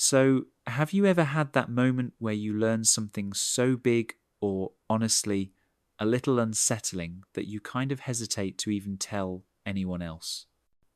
So, have you ever had that moment where you learn something so big or, honestly, a little unsettling that you kind of hesitate to even tell anyone else?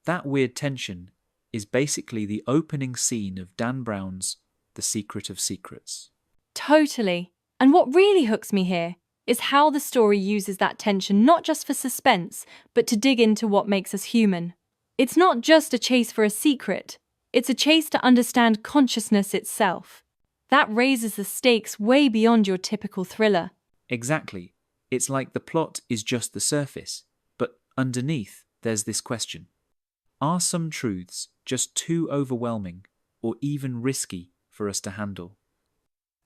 That weird tension is basically the opening scene of Dan Brown's The Secret of Secrets. Totally. And what really hooks me here is how the story uses that tension not just for suspense, but to dig into what makes us human. It's not just a chase for a secret, it's a chase to understand consciousness itself. That raises the stakes way beyond your typical thriller. Exactly. It's like the plot is just the surface, but underneath there's this question. Are some truths just too overwhelming or even risky for us to handle?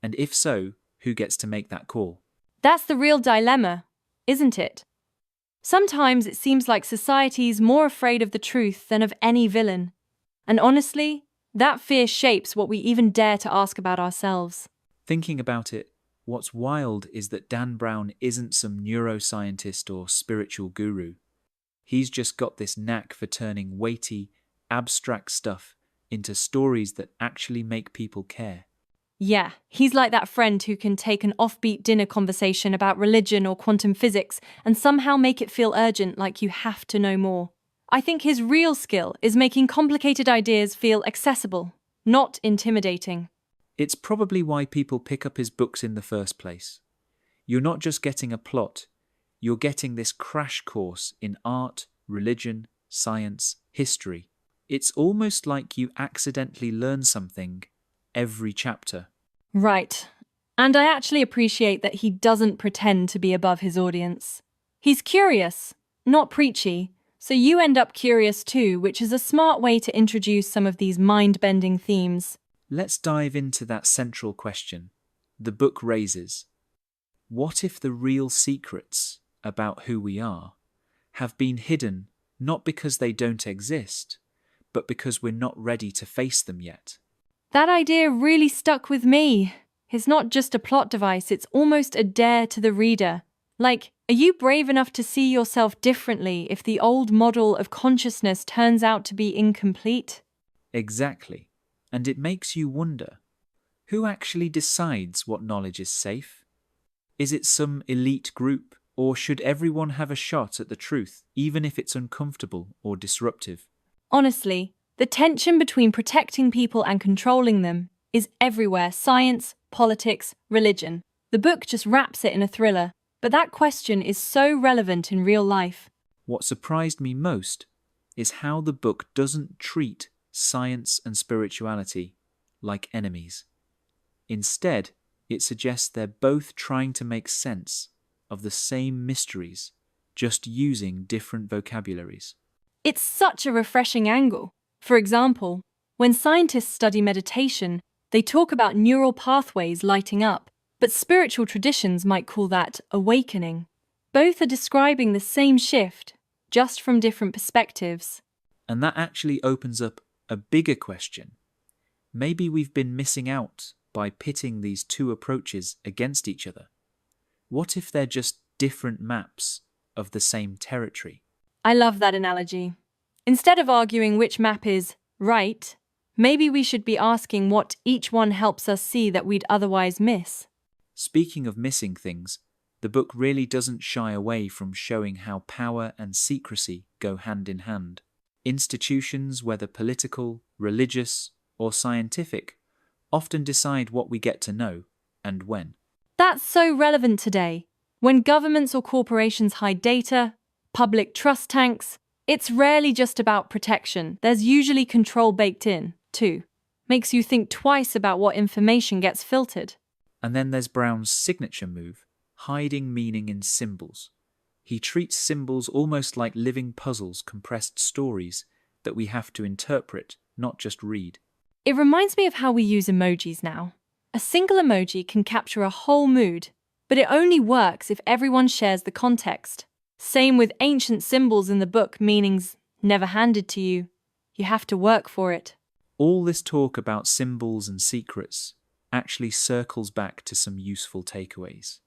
And if so, who gets to make that call? That's the real dilemma, isn't it? Sometimes it seems like society's more afraid of the truth than of any villain. And honestly, that fear shapes what we even dare to ask about ourselves. Thinking about it, what's wild is that Dan Brown isn't some neuroscientist or spiritual guru. He's just got this knack for turning weighty, abstract stuff into stories that actually make people care. Yeah, he's like that friend who can take an offbeat dinner conversation about religion or quantum physics and somehow make it feel urgent, like you have to know more. I think his real skill is making complicated ideas feel accessible, not intimidating. It's probably why people pick up his books in the first place. You're not just getting a plot, you're getting this crash course in art, religion, science, history. It's almost like you accidentally learn something every chapter. Right. And I actually appreciate that he doesn't pretend to be above his audience. He's curious, not preachy, so you end up curious too, which is a smart way to introduce some of these mind-bending themes. Let's dive into that central question the book raises. What if the real secrets about who we are have been hidden not because they don't exist, but because we're not ready to face them yet? That idea really stuck with me. It's not just a plot device, it's almost a dare to the reader. Like, are you brave enough to see yourself differently if the old model of consciousness turns out to be incomplete? Exactly. And it makes you wonder, who actually decides what knowledge is safe? Is it some elite group, or should everyone have a shot at the truth, even if it's uncomfortable or disruptive? Honestly, the tension between protecting people and controlling them is everywhere: science, politics, religion. The book just wraps it in a thriller, but that question is so relevant in real life. What surprised me most is how the book doesn't treat science and spirituality like enemies. Instead, it suggests they're both trying to make sense of the same mysteries, just using different vocabularies. It's such a refreshing angle. For example, when scientists study meditation, they talk about neural pathways lighting up, but spiritual traditions might call that awakening. Both are describing the same shift, just from different perspectives. And that actually opens up a bigger question. Maybe we've been missing out by pitting these two approaches against each other. What if they're just different maps of the same territory? I love that analogy. Instead of arguing which map is right, maybe we should be asking what each one helps us see that we'd otherwise miss. Speaking of missing things, the book really doesn't shy away from showing how power and secrecy go hand in hand. Institutions, whether political, religious, or scientific, often decide what we get to know and when. That's so relevant today. When governments or corporations hide data, public trust tanks, it's rarely just about protection. There's usually control baked in, too. Makes you think twice about what information gets filtered. And then there's Brown's signature move, hiding meaning in symbols. He treats symbols almost like living puzzles, compressed stories that we have to interpret, not just read. It reminds me of how we use emojis now. A single emoji can capture a whole mood, but it only works if everyone shares the context. Same with ancient symbols in the book, meanings never handed to you. You have to work for it. All this talk about symbols and secrets actually circles back to some useful takeaways.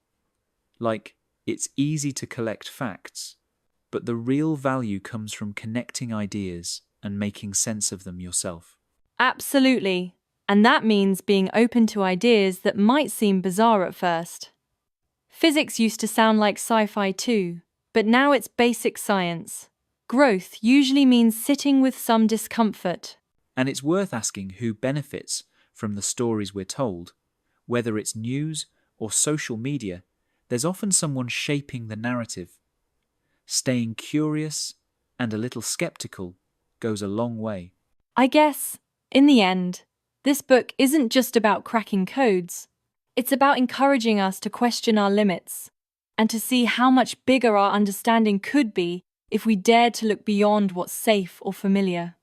Like, it's easy to collect facts, but the real value comes from connecting ideas and making sense of them yourself. Absolutely. And that means being open to ideas that might seem bizarre at first. Physics used to sound like sci-fi too, but now it's basic science. Growth usually means sitting with some discomfort. And it's worth asking who benefits from the stories we're told. Whether it's news or social media, there's often someone shaping the narrative. Staying curious and a little skeptical goes a long way. I guess, in the end, this book isn't just about cracking codes. It's about encouraging us to question our limits and to see how much bigger our understanding could be if we dared to look beyond what's safe or familiar.